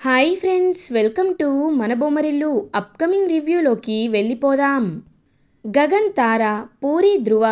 Hi friends, welcome to మన Bommarillu. Upcoming రివ్యూలోకి వెళ్ళిపోదాం. గగన్, తార, పూరి, ధృవ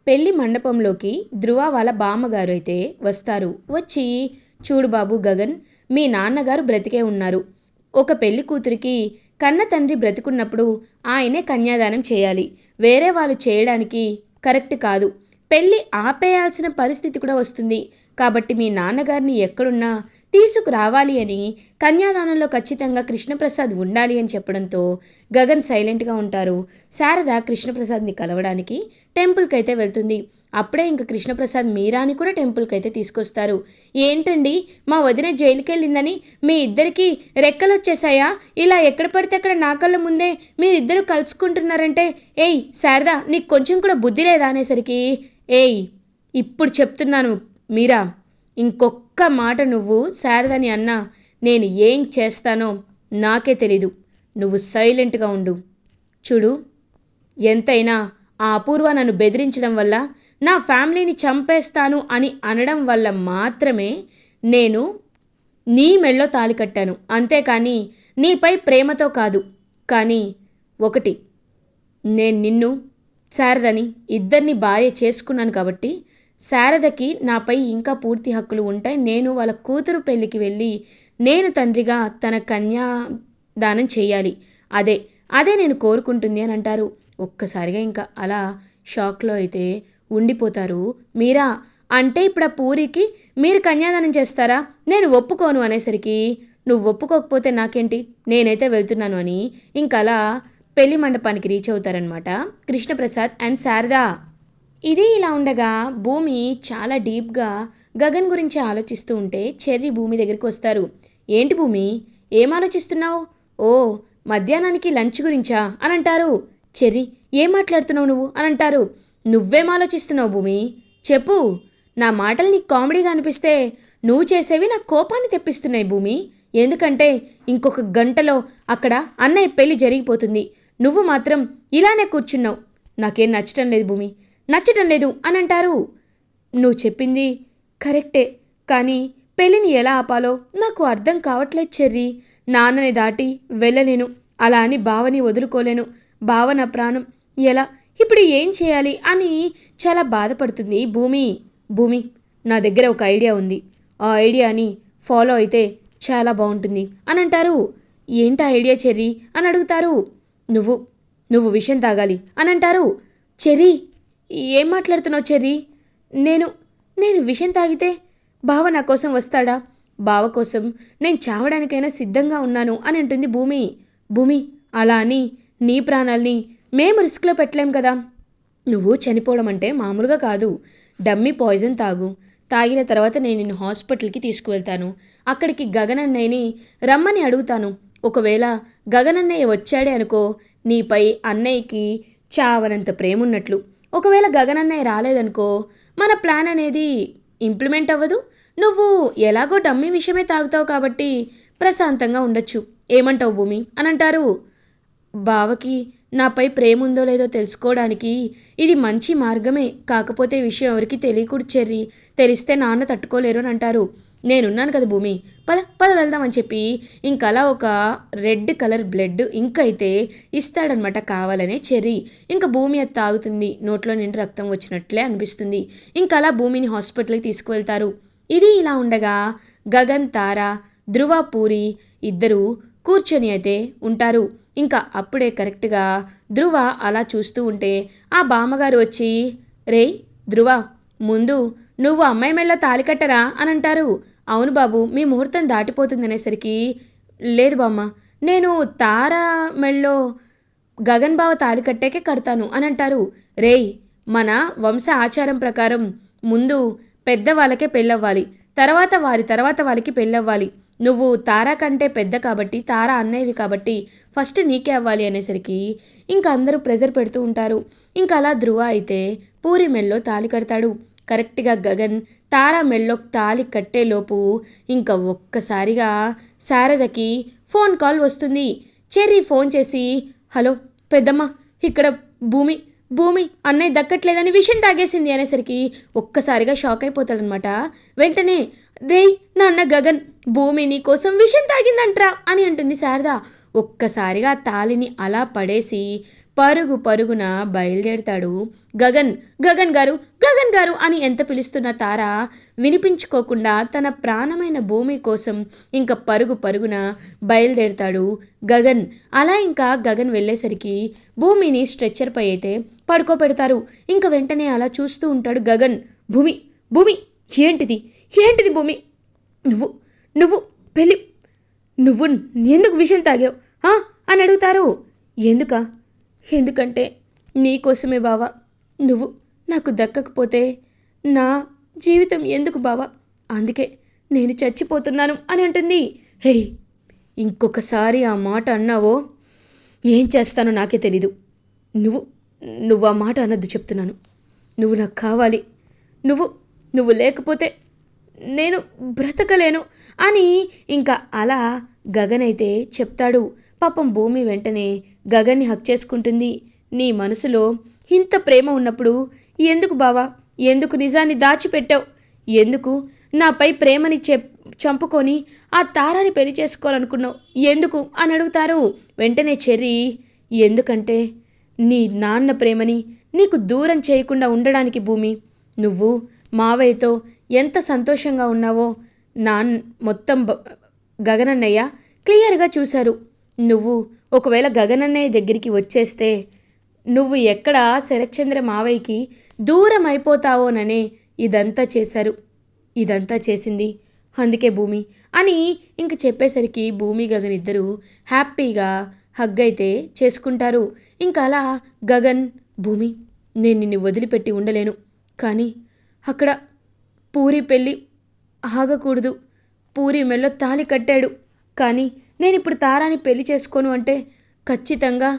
పెళ్లి మండపంలోకి ధృవ వాళ్ళ బామ్మగారు అయితే వస్తారు. వచ్చి, చూడు బాబు గగన్, మీ నాన్నగారు బ్రతికే ఉన్నారు. ఒక పెళ్లి కూతురికి కన్న తండ్రి బ్రతికున్నప్పుడు ఆయనే కన్యాదానం చేయాలి. వేరే వాళ్ళు చేయడానికి కరెక్ట్ కాదు. పెళ్ళి ఆపేయాల్సిన పరిస్థితి కూడా వస్తుంది. కాబట్టి మీ నాన్నగారిని ఎక్కడున్నా తీసుకురావాలి అని, కన్యాదానంలో ఖచ్చితంగా కృష్ణప్రసాద్ ఉండాలి అని చెప్పడంతో గగన్ సైలెంట్గా ఉంటారు. శారద కృష్ణప్రసాద్ని కలవడానికి టెంపుల్కి అయితే వెళ్తుంది. అప్పుడే ఇంక కృష్ణప్రసాద్ మీరాని కూడా టెంపుల్కి అయితే తీసుకొస్తారు. ఏంటండి, మా వదిన జైలుకి వెళ్ళిందని మీ ఇద్దరికి రెక్కలు వచ్చేసాయా? ఇలా ఎక్కడ పడితే అక్కడ నా కళ్ళ ముందే మీరిద్దరూ కలుసుకుంటున్నారంటే, ఏయ్ శారద, నీకు కొంచెం కూడా బుద్ధి లేదా అనేసరికి, ఏయ్ ఇప్పుడు చెప్తున్నాను మీరా, ఇంకొక్క మాట నువ్వు శారదని అన్నా నేను ఏం చేస్తానో నాకే తెలీదు. నువ్వు సైలెంట్గా ఉండు. చూడు, ఎంతైనా ఆ అపూర్వ నన్ను బెదిరించడం వల్ల, నా ఫ్యామిలీని చంపేస్తాను అని అనడం వల్ల మాత్రమే నేను నీ మెళ్ళో తాళి కట్టాను. అంతేకాని నీపై ప్రేమతో కాదు. కానీ ఒకటి, నేను నిన్ను శారదని ఇద్దరిని భార్య చేసుకున్నాను కాబట్టి శారదకి నాపై ఇంకా పూర్తి హక్కులు ఉంటాయి. నేను వాళ్ళ కూతురు పెళ్ళికి వెళ్ళి నేను తండ్రిగా తన కన్యాదానం చేయాలి. అదే అదే నేను కోరుకుంటుంది అని అంటారు. ఒక్కసారిగా ఇంకా అలా షాక్లో అయితే ఉండిపోతారు మీరా. అంటే ఇప్పుడు ఆ పూరికి మీరు కన్యాదానం చేస్తారా? నేను ఒప్పుకోను అనేసరికి, నువ్వు ఒప్పుకోకపోతే నాకేంటి, నేనైతే వెళ్తున్నాను అని ఇంకలా పెళ్లి మండపానికి రీచ్ అవుతారనమాట కృష్ణప్రసాద్ అండ్ శారద. ఇది ఇలా ఉండగా భూమి చాలా డీప్గా గగన్ గురించి ఆలోచిస్తూ ఉంటే చెర్రీ భూమి దగ్గరికి వస్తారు. ఏంటి భూమి, ఏం ఆలోచిస్తున్నావు? ఓ, మధ్యాహ్నానికి లంచ్ గురించా అని అంటారు. చెర్రీ, ఏం మాట్లాడుతున్నావు నువ్వు అని అంటారు. నువ్వేం ఆలోచిస్తున్నావు భూమి, చెప్పు. నా మాటలు నీకు కామెడీగా అనిపిస్తే నువ్వు చేసేవి నా కోపాన్ని తెప్పిస్తున్నాయి భూమి. ఎందుకంటే ఇంకొక గంటలో అక్కడ అన్నయ్య పెళ్లి జరిగిపోతుంది. నువ్వు మాత్రం ఇలానే కూర్చున్నావు. నాకేం నచ్చటం లేదు భూమి, నచ్చటం లేదు అని అంటారు. నువ్వు చెప్పింది కరెక్టే, కానీ పెళ్ళిని ఎలా ఆపాలో నాకు అర్థం కావట్లేదు చెర్రీ. నాన్నని దాటి వెళ్ళలేను, అలా అని బావని వదులుకోలేను. బావ నా ప్రాణం. ఎలా, ఇప్పుడు ఏం చేయాలి అని చాలా బాధపడుతుంది భూమి. భూమి, నా దగ్గర ఒక ఐడియా ఉంది. ఆ ఐడియాని ఫాలో అయితే చాలా బాగుంటుంది అని అంటారు. ఏంటి ఐడియా చెర్రీ అని అడుగుతారు. నువ్వు నువ్వు విషయం తాగాలి అని అంటారు. చెర్రీ, ఏం మాట్లాడుతున్నావు చెర్రీ? నేను నేను విషం తాగితే బావ నా కోసం వస్తాడా? బావ కోసం నేను చావడానికైనా సిద్ధంగా ఉన్నాను అని అంటుంది భూమి. భూమి, అలా అని నీ ప్రాణాల్ని మేము రిస్క్లో పెట్టలేం కదా. నువ్వు చనిపోవడం అంటే మామూలుగా కాదు. డమ్మీ పాయిజన్ తాగు. తాగిన తర్వాత నేను నిన్ను హాస్పిటల్కి తీసుకువెళ్తాను. అక్కడికి గగనన్నయ్యని రమ్మని అడుగుతాను. ఒకవేళ గగనన్నయ్య వచ్చాడే అనుకో, నీపై అన్నయ్యకి చావనంత ప్రేమ ఉన్నట్లు. ఒకవేళ గగనన్నయ్య రాలేదనుకో, మన ప్లాన్ అనేది ఇంప్లిమెంట్ అవ్వదు. నువ్వు ఎలాగో డమ్మీ విషయమే తాగుతావు కాబట్టి ప్రశాంతంగా ఉండొచ్చు. ఏమంటావు భూమి అని అంటారు. బావకి నాపై ప్రేమ ఉందో లేదో తెలుసుకోవడానికి ఇది మంచి మార్గమే. కాకపోతే విషయం ఎవరికి తెలియకూడదు చెర్రీ. తెలిస్తే నాన్న తట్టుకోలేరు అని అంటారు. నేనున్నాను కదా భూమి, పద పద వెళ్దామని చెప్పి ఇంకలా ఒక రెడ్ కలర్ బ్లడ్ ఇంకైతే ఇస్తాడనమాట కావాలనే చెర్రీ. ఇంకా భూమి అది తాగుతుంది. నోట్లో నిండి రక్తం వచ్చినట్లే అనిపిస్తుంది. ఇంకలా భూమిని హాస్పిటల్కి తీసుకువెళ్తారు. ఇది ఇలా ఉండగా గగన్, తార, ధృవ, పూరి ఇద్దరు కూర్చొని అయితే ఉంటారు. ఇంకా అప్పుడే కరెక్ట్గా ధృవ అలా చూస్తూ ఉంటే ఆ బామ్మగారు వచ్చి, రే ధృవ, ముందు నువ్వు అమ్మాయి మెళ్ళ తాళి కట్టరా అని అంటారు. అవును బాబు, మీ ముహూర్తం దాటిపోతుంది అనేసరికి, లేదు బామ్మ, నేను తార మెళ్ళో గగన్ బావ తాళి కట్టాకే కడతాను అని అంటారు. రేయ్, మన వంశ ఆచారం ప్రకారం ముందు పెద్దవాళ్ళకే పెళ్ళవ్వాలి, తర్వాత వారి తర్వాత వాళ్ళకి పెళ్ళవ్వాలి. నువ్వు తారా కంటే పెద్ద కాబట్టి, తారా అన్నయ్యవి కాబట్టి ఫస్ట్ నీకే అవ్వాలి అనేసరికి ఇంకా అందరూ ప్రెజర్ పెడుతూ ఉంటారు. ఇంకా అలా ధృవ అయితే పూరి మెళ్ళో తాళి కడతాడు. కరెక్ట్గా గగన్ తారా మెళ్ళో తాళి కట్టేలోపు ఇంకా ఒక్కసారిగా శారదకి ఫోన్ కాల్ వస్తుంది. చెర్రీ ఫోన్ చేసి, హలో పెద్దమ్మ, ఇక్కడ భూమి భూమి అన్నయ్య దక్కట్లేదని విషయం తాగేసింది అనేసరికి ఒక్కసారిగా షాక్ అయిపోతాడనమాట. వెంటనే రేయ్ నాన్న గగన్, భూమి నీ కోసం విషం తాగిందంట్రా అని అంటుంది శారద. ఒక్కసారిగా తాలిని అలా పడేసి పరుగు పరుగున బయలుదేరతాడు గగన్. గగన్ గారు, గగన్ గారు అని ఎంత పిలుస్తున్న తార వినిపించుకోకుండా తన ప్రాణమైన భూమి కోసం ఇంకా పరుగు పరుగున బయలుదేరతాడు గగన్. అలా ఇంకా గగన్ వెళ్ళేసరికి భూమిని స్ట్రెచ్చర్పై అయితే పడుకోబెడతారు. ఇంకా వెంటనే అలా చూస్తూ ఉంటాడు గగన్. భూమి, భూమి, ఏంటిది, ఏంటిది భూమి, నువ్వు నువ్వు పెళ్ళి, నువ్వు ఎందుకు విషయం తాగావు అని అడుగుతారు. ఎందుకంటే నీకోసమే బావా, నువ్వు నాకు దక్కకపోతే నా జీవితం ఎందుకు బావా, అందుకే నేను చచ్చిపోతున్నాను అని అంటుంది. హే, ఇంకొకసారి ఆ మాట అన్నావో ఏం చేస్తానో నాకే తెలీదు. నువ్వు ఆ మాట అనొద్దు చెప్తున్నాను. నువ్వు నాకు కావాలి, నువ్వు లేకపోతే నేను బ్రతకలేను అని ఇంకా అలా గగన్ అయితే చెప్తాడు. పాపం భూమి వెంటనే గగన్ని హక్ చేసుకుంటుంది. నీ మనసులో ఇంత ప్రేమ ఉన్నప్పుడు ఎందుకు బావా, ఎందుకు నిజాన్ని దాచిపెట్టావు, ఎందుకు నాపై ప్రేమని చంపుకొని ఆ తారాని పెళ్లి చేసుకోవాలనుకున్నావు, ఎందుకు అని అడుగుతారు. వెంటనే చెర్రీ, ఎందుకంటే నీ నాన్న ప్రేమని నీకు దూరం చేయకుండా ఉండడానికి భూమి. నువ్వు మావయ్యతో ఎంత సంతోషంగా ఉన్నావో మొత్తం గగనన్నయ్య క్లియర్గా చూశారు. నువ్వు ఒకవేళ గగనన్నయ్య దగ్గరికి వచ్చేస్తే నువ్వు ఎక్కడ శరత్చంద్ర మావయ్యకి దూరం అయిపోతావోననే ఇదంతా చేశారు. ఇదంతా చేసింది అందుకే భూమి అని ఇంక చెప్పేసరికి భూమి గగన్ ఇద్దరు హ్యాపీగా హగ్ అయితే చేసుకుంటారు. ఇంకా అలా గగన్, భూమి, నేను నిన్ను వదిలిపెట్టి ఉండలేను, కానీ అక్కడ పూరి పెళ్ళి ఆగకూడదు. పూరి మెల్లో తాళి కట్టాడు, కానీ నేను ఇప్పుడు తారాని పెళ్లి చేసుకోను అంటే ఖచ్చితంగా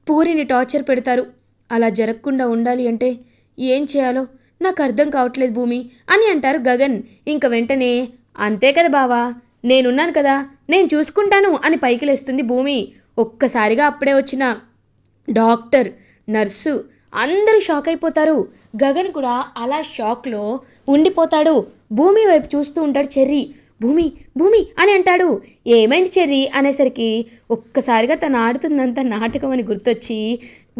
పూరిని టార్చర్ పెడతారు. అలా జరగకుండా ఉండాలి అంటే ఏం చేయాలో నాకు అర్థం కావట్లేదు భూమి అని అంటారు గగన్. ఇంక వెంటనే, అంతే కదా బావా, నేనున్నాను కదా, నేను చూసుకుంటాను అని పైకి లేస్తుంది భూమి. ఒక్కసారిగా అప్పుడే వచ్చిన డాక్టర్, నర్సు అందరూ షాక్ అయిపోతారు. గగన్ కూడా అలా షాక్లో ఉండిపోతాడు. భూమి వైపు చూస్తూ ఉంటాడు చెర్రీ. భూమి, భూమి అని అంటాడు. ఏమైంది చెర్రీ అనేసరికి ఒక్కసారిగా తను ఆడుతుందంతా నాటకం అని గుర్తొచ్చి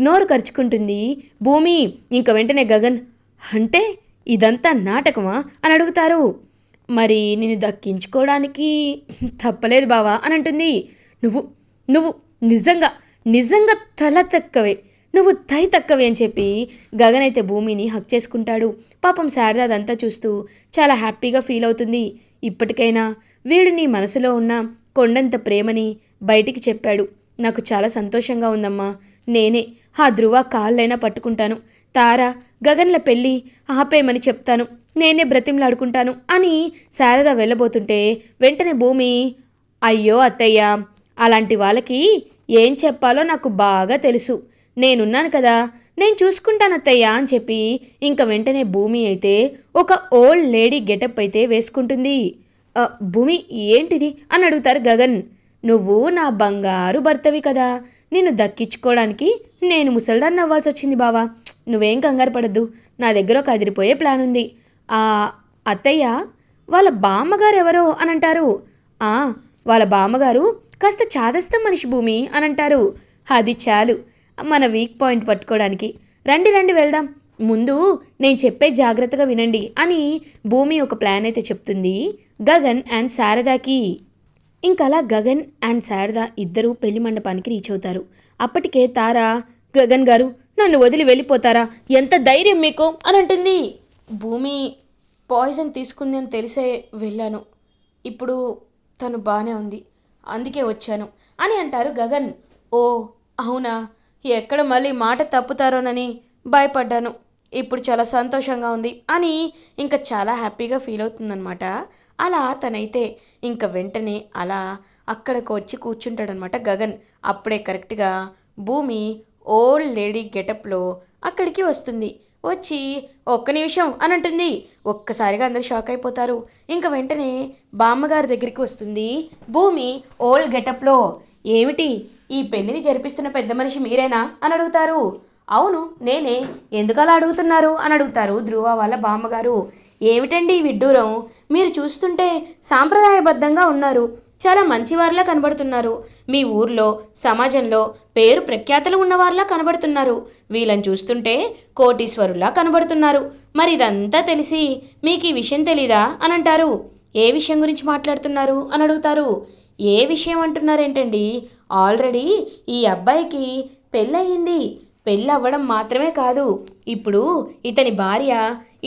నోరు ఖర్చుకుంటుంది భూమి. ఇంక వెంటనే గగన్, అంటే ఇదంతా నాటకమా అని అడుగుతారు. మరి నేను దక్కించుకోవడానికి తప్పలేదు బావా అని అంటుంది. నువ్వు నువ్వు నిజంగా నిజంగా తల తక్కవే, నువ్వు తక్కవే అని చెప్పి గగన్ అయితే భూమిని హక్ చేసుకుంటాడు. పాపం శారద అదంతా చూస్తూ చాలా హ్యాపీగా ఫీల్ అవుతుంది. ఇప్పటికైనా వీడు నీ మనసులో ఉన్న కొండంత ప్రేమని బయటికి చెప్పాడు. నాకు చాలా సంతోషంగా ఉందమ్మా. నేనే ఆ ధ్రువ కాళ్ళైనా పట్టుకుంటాను, తారా గగన్ల పెళ్ళి ఆపేయమని చెప్తాను, నేనే బ్రతిమలాడుకుంటాను అని శారద వెళ్ళబోతుంటే వెంటనే భూమి, అయ్యో అత్తయ్య, అలాంటి వాళ్ళకి ఏం చెప్పాలో నాకు బాగా తెలుసు, నేనున్నాను కదా, నేను చూసుకుంటాను అత్తయ్య అని చెప్పి ఇంక వెంటనే భూమి అయితే ఒక ఓల్డ్ లేడీ గెటప్ అయితే వేసుకుంటుంది. భూమి, ఏంటిది అని అడుగుతారు గగన్. నువ్వు నా బంగారు భర్తవి కదా, నిన్ను దక్కించుకోవడానికి నేను ముసల్దాన్ని అవ్వాల్సి వచ్చింది బావా. నువ్వేం కంగారు పడద్దు, నా దగ్గర ఒక అదిరిపోయే ప్లాన్ ఉంది. అత్తయ్య, వాళ్ళ బామ్మగారు ఎవరో అని అంటారు. వాళ్ళ బామ్మగారు కాస్త చాదస్తం మనిషి భూమి అని అంటారు. అది చాలు మన వీక్ పాయింట్ పట్టుకోవడానికి, రండి రండి వెళ్దాం, ముందు నేను చెప్పే జాగ్రత్తగా వినండి అని భూమి ఒక ప్లాన్ అయితే చెప్తుంది గగన్ అండ్ శారదాకి. ఇంకలా గగన్ అండ్ శారద ఇద్దరూ పెళ్లి మండపానికి రీచ్ అవుతారు. అప్పటికే తారా, గగన్ గారు నన్ను వదిలి వెళ్ళిపోతారా, ఎంత ధైర్యం మీకు అని అంటుంది. భూమి పాయిజన్ తీసుకుంది అని తెలిసే వెళ్ళాను, ఇప్పుడు తను బాగానే ఉంది, అందుకే వచ్చాను అని అంటారు గగన్. ఓ అవునా, ఎక్కడ మళ్ళీ మాట తప్పుతారోనని భయపడ్డాను, ఇప్పుడు చాలా సంతోషంగా ఉంది అని ఇంకా చాలా హ్యాపీగా ఫీల్ అవుతుందన్నమాట. అలా తనైతే ఇంకా వెంటనే అలా అక్కడికి వచ్చి కూర్చుంటాడనమాట గగన్. అప్పుడే కరెక్ట్గా భూమి ఓల్డ్ లేడీ గెటప్లో అక్కడికి వస్తుంది. వచ్చి ఒక్క నిమిషం అని అంటుంది. ఒక్కసారిగా అందరు షాక్ అయిపోతారు. ఇంకా వెంటనే బామ్మగారి దగ్గరికి వస్తుంది భూమి ఓల్డ్ గెటప్లో. ఏమిటి, ఈ పెళ్ళిని జరిపిస్తున్న పెద్ద మనిషి మీరేనా అని అడుగుతారు. అవును నేనే, ఎందుకలా అడుగుతున్నారు అని అడుగుతారు ధ్రువ వాళ్ళ బామ్మగారు. ఏమిటండి ఈ విడ్డూరం? మీరు చూస్తుంటే సాంప్రదాయబద్ధంగా ఉన్నారు, చాలా మంచివారిలా కనబడుతున్నారు, మీ ఊర్లో సమాజంలో పేరు ప్రఖ్యాతలు ఉన్నవారిలా కనబడుతున్నారు, వీళ్ళని చూస్తుంటే కోటీశ్వరులా కనబడుతున్నారు. మరి ఇదంతా తెలిసి మీకు ఈ విషయం తెలీదా అని అంటారు. ఏ విషయం గురించి మాట్లాడుతున్నారు అని అడుగుతారు. ఏ విషయం అంటున్నారేంటండి? ఆల్రెడీ ఈ అబ్బాయికి పెళ్ళయింది. పెళ్ళవ్వడం మాత్రమే కాదు, ఇప్పుడు ఇతని భార్య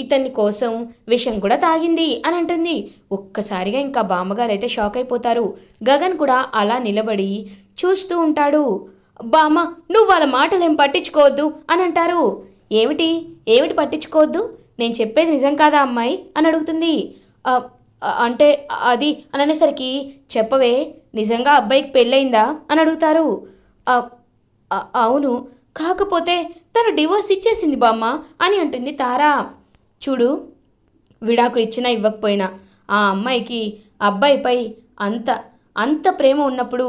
ఇతని కోసం విషం కూడా తాగింది అని అంటుంది. ఒక్కసారిగా ఇంకా బామ్మగారు అయితే షాక్ అయిపోతారు. గగన్ కూడా అలా నిలబడి చూస్తూ ఉంటాడు. బామ్మ, నువ్వు వాళ్ళ మాటలేం పట్టించుకోవద్దు అని అంటారు. ఏమిటి ఏమిటి పట్టించుకోవద్దు? నేను చెప్పేది నిజం కాదా అమ్మాయి అని అడుగుతుంది. అంటే అది అని అనేసరికి, చెప్పవే, నిజంగా అబ్బాయికి పెళ్ళయిందా అని అడుగుతారు. అవును, కాకపోతే తను డివోర్స్ ఇచ్చేసింది బామ్మ అని అంటుంది తారా. చూడు, విడాకులు ఇచ్చినా ఇవ్వకపోయినా ఆ అమ్మాయికి అబ్బాయిపై అంత అంత ప్రేమ ఉన్నప్పుడు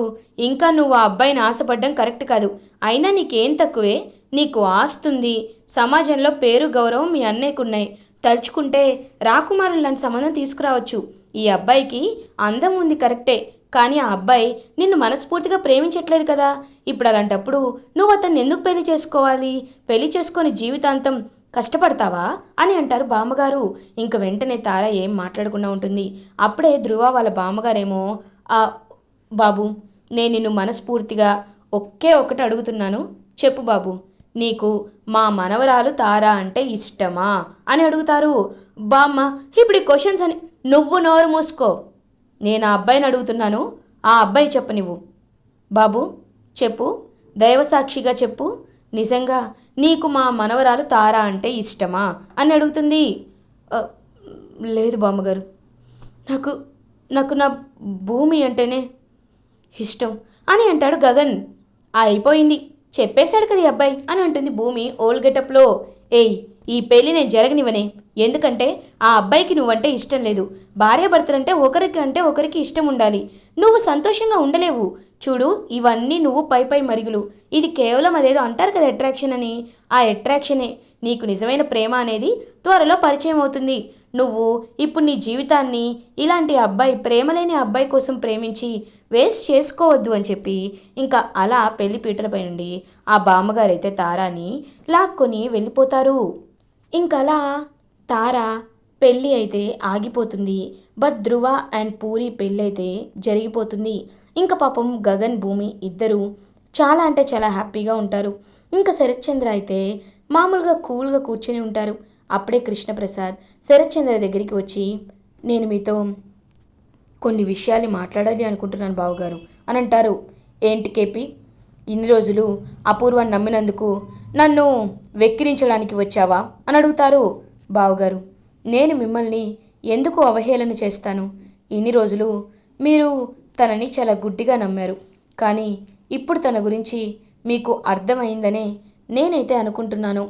ఇంకా నువ్వు ఆ అబ్బాయిని ఆశపడ్డం కరెక్ట్ కాదు. అయినా నీకేం తక్కువే? నీకు ఆస్తుంది, సమాజంలో పేరు గౌరవం మీ అన్నయ్యకున్నాయి. తలుచుకుంటే రాకుమారులు లాంటి సంబంధం తీసుకురావచ్చు. ఈ అబ్బాయికి అందం ఉంది కరెక్టే, కానీ ఆ అబ్బాయి నిన్ను మనస్ఫూర్తిగా ప్రేమించట్లేదు కదా. ఇప్పుడు అలాంటప్పుడు నువ్వు అతన్ని ఎందుకు పెళ్లి చేసుకోవాలి? పెళ్లి చేసుకొని జీవితాంతం కష్టపడతావా అని అంటారు బామ్మగారు. ఇంక వెంటనే తార ఏం మాట్లాడకుండా ఉంటుంది. అప్పుడే ధ్రువ వాళ్ళ బామ్మగారేమో, బాబు, నేను నిన్ను మనస్ఫూర్తిగా ఒకే ఒకటి అడుగుతున్నాను, చెప్పు బాబు, నీకు మా మనవరాలు తార అంటే ఇష్టమా అని అడుగుతారు. బామ్మ, ఇప్పుడు ఈ క్వశ్చన్స్ అని, నువ్వు నోరు మూసుకో, నేను ఆ అబ్బాయిని అడుగుతున్నాను, ఆ అబ్బాయి చెప్పు నువ్వు. బాబు చెప్పు, దైవసాక్షిగా చెప్పు, నిజంగా నీకు మా మనవరాలు తారా అంటే ఇష్టమా అని అడుగుతుంది. లేదు బామ్మగారు, నాకు నాకు నా భూమి అంటేనే ఇష్టం అని అంటాడు గగన్. అయిపోయింది, చెప్పేశాడు కదా ఈ అబ్బాయి అని అంటుంది భూమి ఓల్డ్ గెటప్లో. ఏయ్, ఈ పెళ్ళి నేను జరగనివనే, ఎందుకంటే ఆ అబ్బాయికి నువ్వంటే ఇష్టం లేదు. భార్యాభర్తలంటే ఒకరికి ఒకరికి ఇష్టం ఉండాలి. నువ్వు సంతోషంగా ఉండలేవు. చూడు, ఇవన్నీ నువ్వు పై పై మరుగులు. ఇది కేవలం అదేదో అంటారు కదా అట్రాక్షన్ అని, ఆ అట్రాక్షనే. నీకు నిజమైన ప్రేమ అనేది త్వరలో పరిచయం అవుతుంది. నువ్వు ఇప్పుడు నీ జీవితాన్ని ఇలాంటి అబ్బాయి, ప్రేమలేని అబ్బాయి కోసం ప్రేమించి వేస్ట్ చేసుకోవద్దు అని చెప్పి ఇంకా అలా పెళ్లి పీటలపై నుండి ఆ బామ్మగారైతే తారాని లాక్కొని వెళ్ళిపోతారు. ఇంకలా తార పెళ్ళి అయితే ఆగిపోతుంది. బట్ ధ్రువ అండ్ పూరి పెళ్ళి అయితే జరిగిపోతుంది. ఇంకా పాపం గగన్ భూమి ఇద్దరు చాలా అంటే చాలా హ్యాపీగా ఉంటారు. ఇంకా శరత్చంద్ర అయితే మామూలుగా కూల్గా కూర్చొని ఉంటారు. అప్పుడే కృష్ణప్రసాద్ శరత్చంద్ర దగ్గరికి వచ్చి, నేను మీతో కొన్ని విషయాలు మాట్లాడాలి అనుకుంటున్నాను బావగారు అని అంటారు. ఏంటి కేపి, ఇన్ని రోజులు అపూర్వాన్ని నమ్మినందుకు నన్ను వెక్కిరించడానికి వచ్చావా అని అడుగుతారు. బావగారు, నేను మిమ్మల్ని ఎందుకు అవహేళన చేస్తాను? ఇన్ని రోజులు మీరు తనని చాలా గుడ్డిగా నమ్మారు, కానీ ఇప్పుడు తన గురించి మీకు అర్థమైందనే నేనైతే అనుకుంటున్నాను.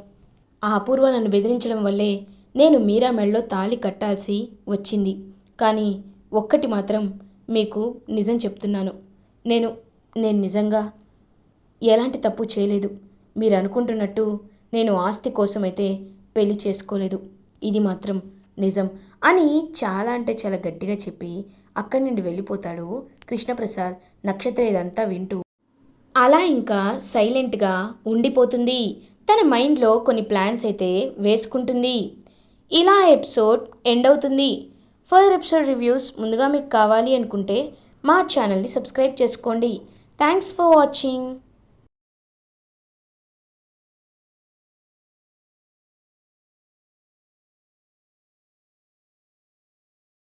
ఆ అపూర్వ నన్ను బెదిరించడం వల్లే నేను మీరా మెడలో తాళి కట్టాల్సి వచ్చింది. కానీ ఒక్కటి మాత్రం మీకు నిజం చెప్తున్నాను, నేను నేను నిజంగా ఎలాంటి తప్పు చేయలేదు. మీరు అనుకుంటున్నట్టు నేను ఆస్తి కోసమైతే పెళ్లి చేసుకోలేదు, ఇది మాత్రం నిజం అని చాలా అంటే చాలా గట్టిగా చెప్పి అక్కడి నుండి వెళ్ళిపోతాడు కృష్ణప్రసాద్. నక్షత్ర ఇదంతా వింటూ అలా ఇంకా సైలెంట్గా ఉండిపోతుంది. తన మైండ్లో కొన్ని ప్లాన్స్ అయితే వేసుకుంటుంది. ఇలా ఎపిసోడ్ ఎండ్ అవుతుంది. ఫర్దర్ ఎపిసోడ్ రివ్యూస్ ముందుగా మీకు కావాలి అనుకుంటే మా ఛానల్ని సబ్స్క్రైబ్ చేసుకోండి. Thanks for watching.